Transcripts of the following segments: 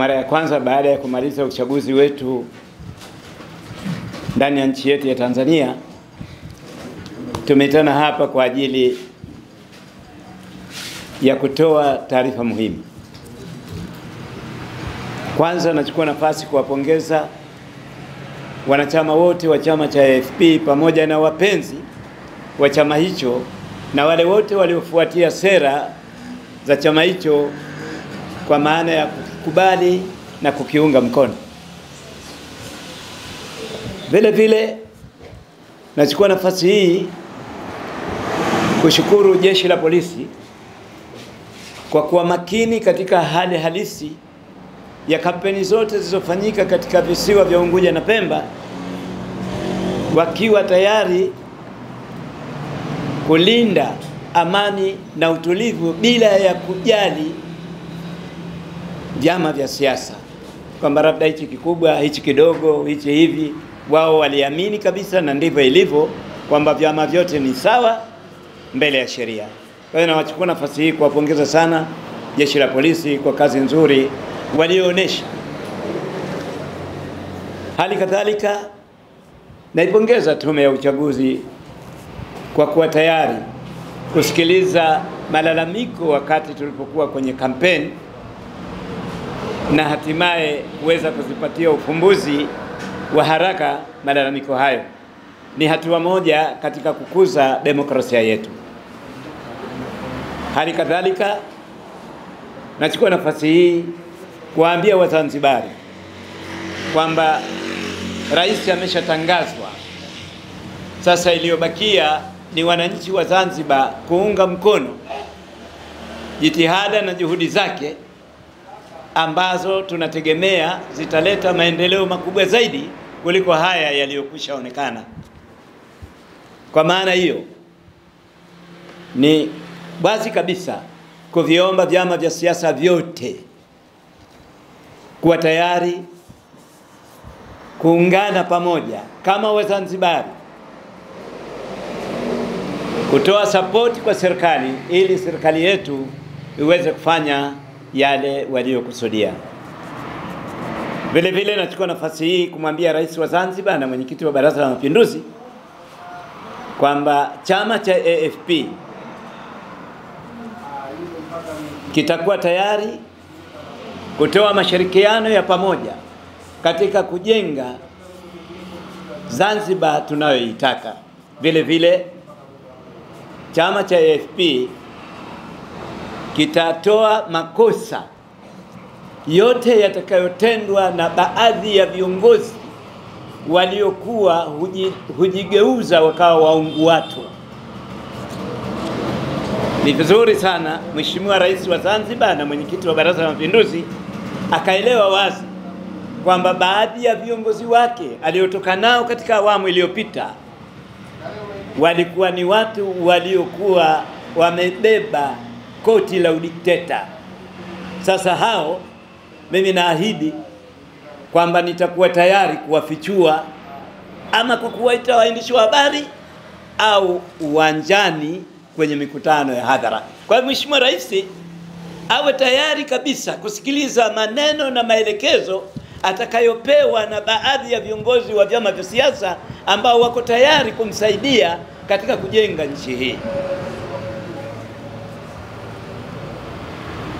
mara ya kwanza baada ya kumaliza uchaguzi wetu ndani ya nchi yetu ya Tanzania, tumeitana hapa kwa ajili ya kutoa taarifa muhimu. Kwanza nachukua nafasi kuwapongeza wanachama wote wa chama cha AFP pamoja na wapenzi wa chama hicho na wale wote waliofuatia sera za chama hicho kwa maana ya kukubali na kukiunga mkono. Vile vile nachukua nafasi hii kushukuru jeshi la polisi kwa kuwa makini katika hali halisi ya kampeni zote zilizofanyika katika visiwa vya Unguja na Pemba, wakiwa tayari kulinda amani na utulivu bila ya kujali vyama vya siasa, kwamba labda hichi kikubwa, hichi kidogo, hichi hivi. Wao waliamini kabisa, na ndivyo ilivyo, kwamba vyama vyote ni sawa mbele ya sheria. Kwa hiyo nawachukua nafasi hii kuwapongeza sana jeshi la polisi kwa kazi nzuri walioonesha. Hali kadhalika naipongeza tume ya uchaguzi kwa kuwa tayari kusikiliza malalamiko wakati tulipokuwa kwenye kampeni na hatimaye kuweza kuzipatia ufumbuzi wa haraka malalamiko hayo. Ni hatua moja katika kukuza demokrasia yetu. Hali kadhalika nachukua nafasi hii kuwaambia Wazanzibari kwamba rais ameshatangazwa. Sasa iliyobakia ni wananchi wa Zanzibar kuunga mkono jitihada na juhudi zake ambazo tunategemea zitaleta maendeleo makubwa zaidi kuliko haya yaliyokwisha onekana. Kwa maana hiyo ni wazi kabisa kuviomba vyama vya siasa vyote kuwa tayari kuungana pamoja kama Wazanzibari kutoa support kwa serikali ili serikali yetu iweze kufanya yale waliokusudia. Vile vile nachukua nafasi hii kumwambia Rais wa Zanzibar na mwenyekiti wa Baraza la Mapinduzi kwamba chama cha AFP kitakuwa tayari kutoa mashirikiano ya pamoja katika kujenga Zanzibar tunayoitaka. Vile vile chama cha AFP kitatoa makosa yote yatakayotendwa na baadhi ya viongozi waliokuwa hujigeuza wakawa waungu watu. Ni vizuri sana Mheshimiwa Rais wa Zanzibar na mwenyekiti wa Baraza la Mapinduzi akaelewa wazi kwamba baadhi ya viongozi wake aliotoka nao katika awamu iliyopita walikuwa ni watu waliokuwa wamebeba koti la udikteta. Sasa hao mimi naahidi kwamba nitakuwa tayari kuwafichua, ama kwa kuwaita waandishi wa habari au uwanjani kwenye mikutano ya hadhara. Kwa hiyo Mheshimiwa Rais awe tayari kabisa kusikiliza maneno na maelekezo atakayopewa na baadhi ya viongozi wa vyama vya siasa ambao wako tayari kumsaidia katika kujenga nchi hii.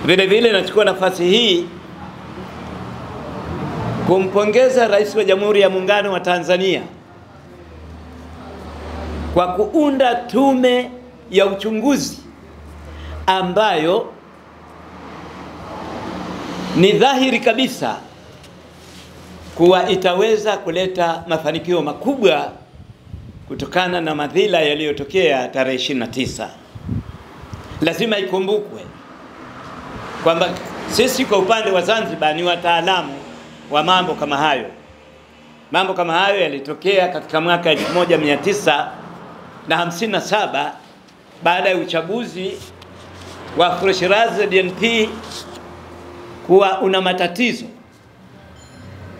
Vile vile nachukua nafasi hii kumpongeza Rais wa Jamhuri ya Muungano wa Tanzania kwa kuunda tume ya uchunguzi ambayo ni dhahiri kabisa kuwa itaweza kuleta mafanikio makubwa kutokana na madhila yaliyotokea tarehe 29. Lazima ikumbukwe kwamba sisi kwa upande wa Zanzibar ni wataalamu wa mambo kama hayo. Mambo kama hayo yalitokea katika mwaka 1957 baada ya uchaguzi wa Afro Shirazi DNP kuwa una matatizo.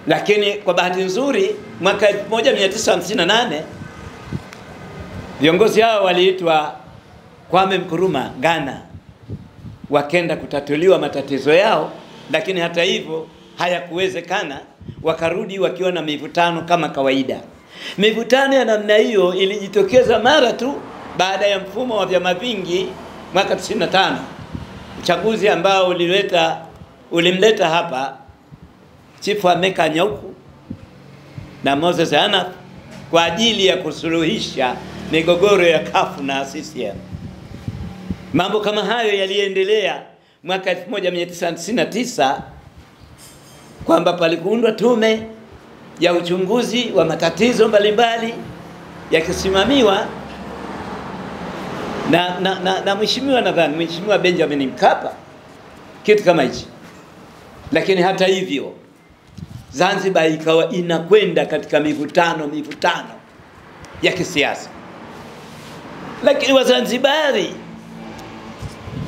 Lakini kwa bahati nzuri mwaka 1958 viongozi hao waliitwa Kwame Nkrumah Ghana, wakenda kutatuliwa matatizo yao. Lakini hata hivyo hayakuwezekana, wakarudi wakiwa na mivutano kama kawaida. Mivutano ya namna hiyo ilijitokeza mara tu baada ya mfumo wa vyama vingi mwaka 95, uchaguzi ambao ulimleta hapa Chifu Ameka Nyauku na Moses Anaf kwa ajili ya kusuluhisha migogoro ya CUF na CCM. Mambo kama hayo yaliendelea mwaka 1999 kwamba palikuundwa tume ya uchunguzi wa matatizo mbalimbali yakisimamiwa na mheshimiwa, nadhani Mheshimiwa Benjamin Mkapa, kitu kama hichi. Lakini hata hivyo Zanzibar ikawa inakwenda katika mivutano ya kisiasa. Lakini Wazanzibari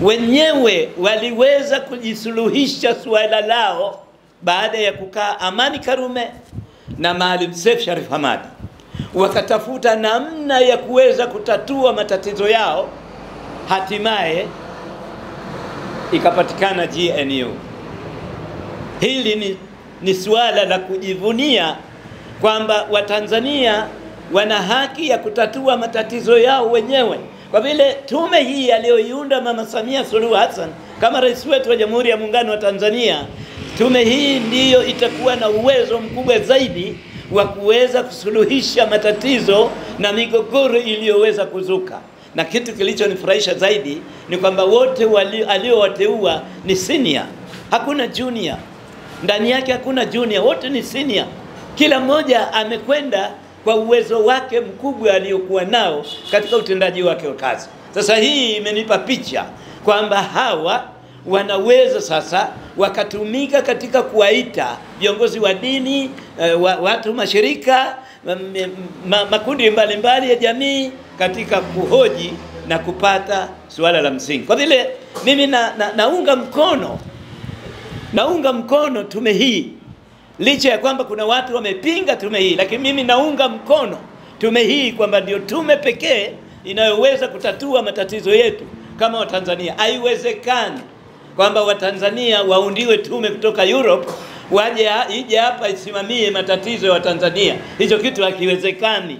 wenyewe waliweza kujisuluhisha suala lao baada ya kukaa Amani Karume na Maalim Seif Sharif Hamad, wakatafuta namna ya kuweza kutatua matatizo yao, hatimaye ikapatikana GNU. Hili ni suala la kujivunia kwamba Watanzania wana haki ya kutatua matatizo yao wenyewe. Kwa vile tume hii aliyoiunda Mama Samia Suluhu Hassan kama rais wetu wa Jamhuri ya Muungano wa Tanzania, tume hii ndiyo itakuwa na uwezo mkubwa zaidi wa kuweza kusuluhisha matatizo na migogoro iliyoweza kuzuka. Na kitu kilichonifurahisha zaidi ni kwamba wote aliowateua ni senior, hakuna junior. Ndani yake hakuna junior, wote ni senior. Kila mmoja amekwenda kwa uwezo wake mkubwa aliokuwa nao katika utendaji wake wa kazi. Sasa hii imenipa picha kwamba hawa wanaweza sasa wakatumika katika kuwaita viongozi wa dini, watu mashirika, makundi mbalimbali ya jamii katika kuhoji na kupata suala la msingi. Kwa vile mimi naunga mkono tume hii, licha ya kwamba kuna watu wamepinga tume hii, lakini mimi naunga mkono tume hii kwamba ndio tume pekee inayoweza kutatua matatizo yetu kama Watanzania. Haiwezekani kwamba Watanzania waundiwe tume kutoka Europe ije hapa isimamie matatizo ya Watanzania. Hicho kitu hakiwezekani.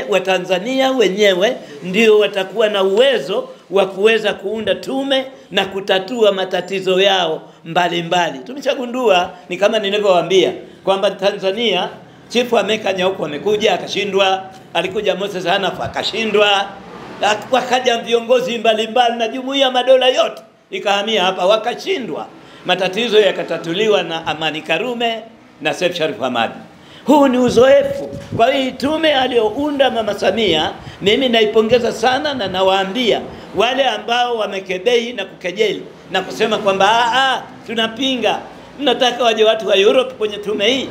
Watanzania wenyewe ndio watakuwa na uwezo wa kuweza kuunda tume na kutatua matatizo yao mbalimbali. Tumechagundua ni kama nilivyowaambia kwamba Tanzania Chifu Ameka Nyauku amekuja akashindwa, alikuja Moses Anaf akashindwa, wakaja viongozi mbalimbali na Jumuiya ya Madola yote ikahamia hapa wakashindwa. Matatizo yakatatuliwa na Amani Karume na Seif Sharif Hamad. Huu ni uzoefu. Kwa hiyo tume aliyounda Mama Samia mimi naipongeza sana, na nawaambia wale ambao wamekebei na kukejeli na kusema kwamba tunapinga, mnataka waje watu wa Europe kwenye tume hii,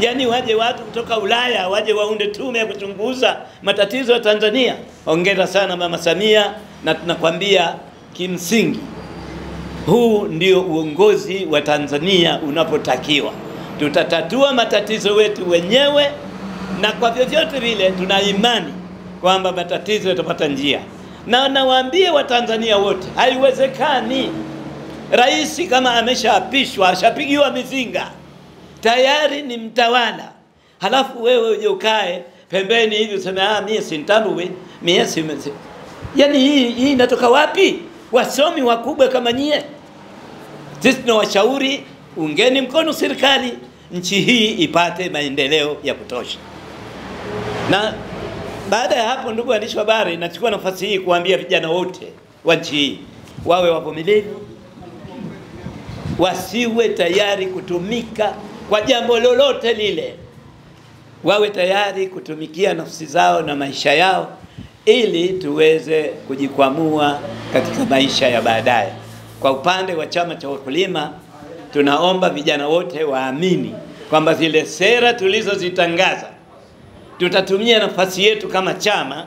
yani waje watu kutoka Ulaya waje waunde tume ya kuchunguza matatizo ya Tanzania. Hongera sana Mama Samia, na tunakwambia kimsingi huu ndio uongozi wa Tanzania unapotakiwa. Tutatatua matatizo wetu wenyewe, na kwa vyovyote vile tuna imani kwamba matatizo yatapata njia. Na nawaambia Watanzania wote, haiwezekani rais kama ameshaapishwa, ashapigiwa mizinga, tayari ni mtawala, halafu wewe uje ukae pembeni hivi useme mimi sintambui, mimi si. Yani hii inatoka wapi? Wasomi wakubwa kama nyie, sisi tunawashauri ungeni mkono serikali, nchi hii ipate maendeleo ya kutosha. Na baada ya hapo, ndugu waandishi wa habari, nachukua nafasi hii kuambia vijana wote wa nchi hii wawe wavumilivu, wasiwe tayari kutumika kwa jambo lolote lile, wawe tayari kutumikia nafsi zao na maisha yao ili tuweze kujikwamua katika maisha ya baadaye. Kwa upande wa chama cha wakulima, tunaomba vijana wote waamini kwamba zile sera tulizozitangaza, tutatumia nafasi yetu kama chama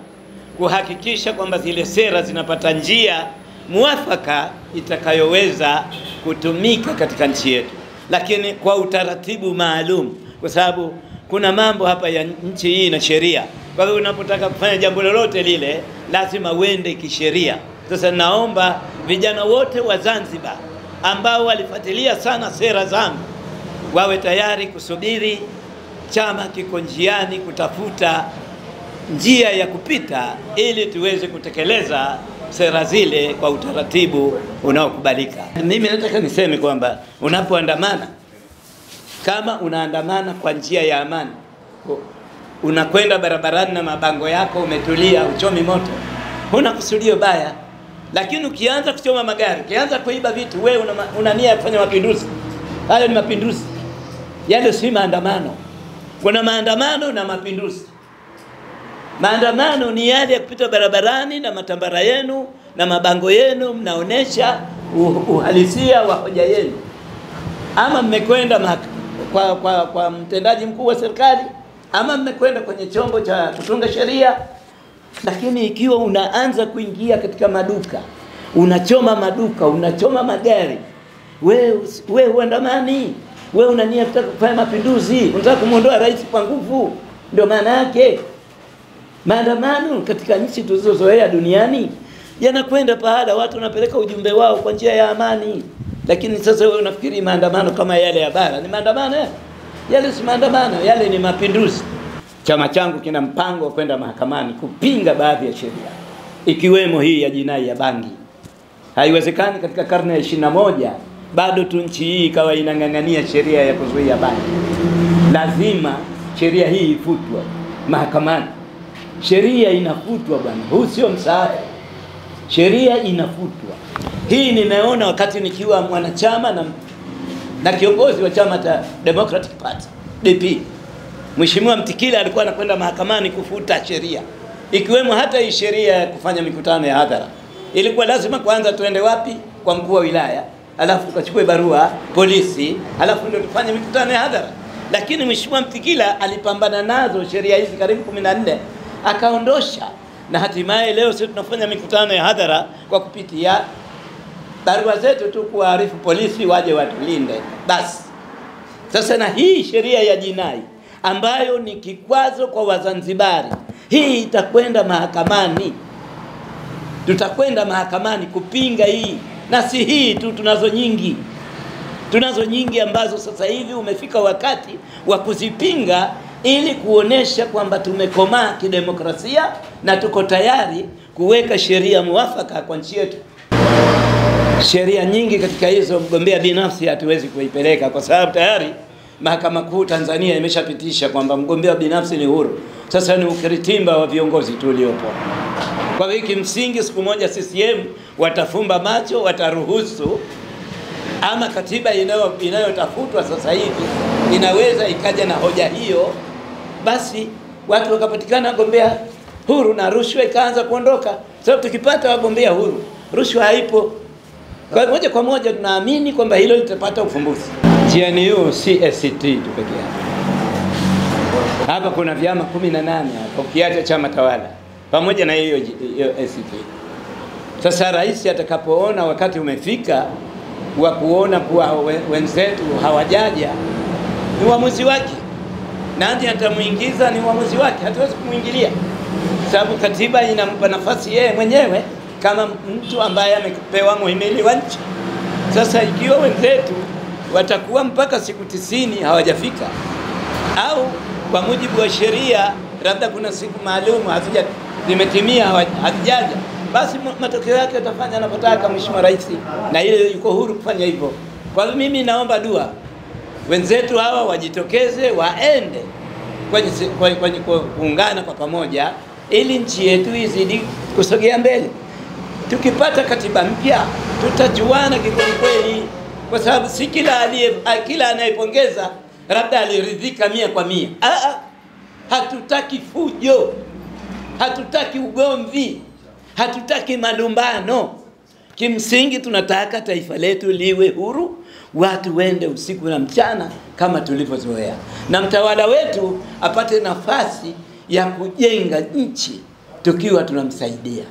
kuhakikisha kwamba zile sera zinapata njia muafaka itakayoweza kutumika katika nchi yetu, lakini kwa utaratibu maalum, kwa sababu kuna mambo hapa ya nchi hii na sheria. Kwa hiyo unapotaka kufanya jambo lolote lile lazima uende kisheria. Sasa naomba vijana wote wa Zanzibar ambao walifuatilia sana sera zangu wawe tayari kusubiri chama kiko njiani kutafuta njia ya kupita ili tuweze kutekeleza sera zile kwa utaratibu unaokubalika. Mimi nataka niseme kwamba unapoandamana, kama unaandamana kwa njia ya amani, unakwenda barabarani na mabango yako umetulia, uchomi moto, huna kusudio baya. Lakini ukianza kuchoma magari, ukianza kuiba vitu, wewe una nia ya kufanya mapinduzi, hayo ni mapinduzi. Yale si maandamano. Kuna maandamano na mapinduzi. Maandamano ni yale ya kupita barabarani na matambara yenu na mabango yenu, mnaonesha uhalisia wa hoja yenu. Ama mmekwenda kwa mtendaji mkuu wa serikali, ama mmekwenda kwenye chombo cha kutunga sheria. Lakini ikiwa unaanza kuingia katika maduka, unachoma maduka, unachoma magari, wewe uandamani, wewe una nia kutaka kufanya mapinduzi, unataka kumuondoa rais kwa nguvu. Ndio maana yake. Maandamano katika nchi tulizozoea duniani yanakwenda pahala watu wanapeleka ujumbe wao kwa njia ya amani. Lakini sasa wewe unafikiri maandamano kama yale ya bara ni maandamano? Yale si maandamano, yale ni mapinduzi. Chama changu kina mpango wa kwenda mahakamani kupinga baadhi ya sheria, ikiwemo hii ya jinai ya bangi. Haiwezekani katika karne ya 21 bado tu nchi hii ikawa inang'ang'ania sheria ya kuzuia bangi. Lazima sheria hii ifutwe mahakamani. Sheria inafutwa bwana, huu sio msaada. Sheria inafutwa. Hii nimeona wakati nikiwa mwanachama na kiongozi wa chama cha Democratic Party DP. Mheshimiwa Mtikila alikuwa anakwenda mahakamani kufuta sheria, ikiwemo hata hii sheria ya kufanya mikutano ya hadhara. Ilikuwa lazima kwanza tuende wapi? Kwa mkuu wa wilaya, alafu tukachukue barua polisi, alafu ndio tufanye mikutano ya hadhara. Lakini Mheshimiwa Mtikila alipambana nazo sheria hizi karibu 14, akaondosha, na hatimaye leo sisi tunafanya mikutano ya hadhara kwa kupitia barua zetu tu kuarifu polisi waje watulinde basi. Sasa na hii sheria ya jinai ambayo ni kikwazo kwa Wazanzibari, hii itakwenda mahakamani. Tutakwenda mahakamani kupinga hii, na si hii tu, tunazo nyingi ambazo sasa hivi umefika wakati wa kuzipinga ili kuonesha kwamba tumekomaa kidemokrasia na tuko tayari kuweka sheria muafaka kwa nchi yetu. Sheria nyingi katika hizo mgombea binafsi hatuwezi kuipeleka kwa sababu tayari Mahakama Kuu Tanzania imeshapitisha kwamba mgombea binafsi ni huru. Sasa ni ukiritimba wa viongozi tu uliopo. Kwa hivyo msingi siku moja CCM watafumba macho, wataruhusu, ama katiba inayotafutwa sasa hivi inaweza ikaja na hoja hiyo, basi watu wakapatikana wagombea huru na rushwa ikaanza kuondoka. Sababu tukipata wagombea huru, rushwa haipo. Kwa moja tunaamini kwamba hilo litapata ufumbuzi. GNU si ACT tu pekee yake. Hapa kuna vyama 18 hapa ukiacha chama tawala pamoja na hiyo ACT. Sasa rais atakapoona wakati umefika wa kuona kuwa wenzetu hawajaja, ni uamuzi wake. Nani atamuingiza ni uamuzi wake, hatuwezi kumuingilia. Sababu katiba inampa nafasi yeye mwenyewe kama mtu ambaye amepewa muhimili wa nchi. Sasa ikiwa wenzetu watakuwa mpaka siku 90 hawajafika, au kwa mujibu wa sheria labda kuna siku maalum zimetimia hazijaja, basi matokeo yake atafanya anapotaka Mheshimiwa Rais, na ile yuko huru kufanya hivyo. Kwa hiyo mimi naomba dua wenzetu hawa wajitokeze, waende kwenye kuungana kwa pamoja ili nchi yetu izidi kusogea mbele. Tukipata katiba mpya tutajuana kweli, kwa sababu si kila anayepongeza labda aliridhika 100%. Hatutaki fujo, hatutaki ugomvi, hatutaki malumbano. Kimsingi tunataka taifa letu liwe huru, watu wende usiku na mchana kama tulivyozoea, na mtawala wetu apate nafasi ya kujenga nchi tukiwa tunamsaidia.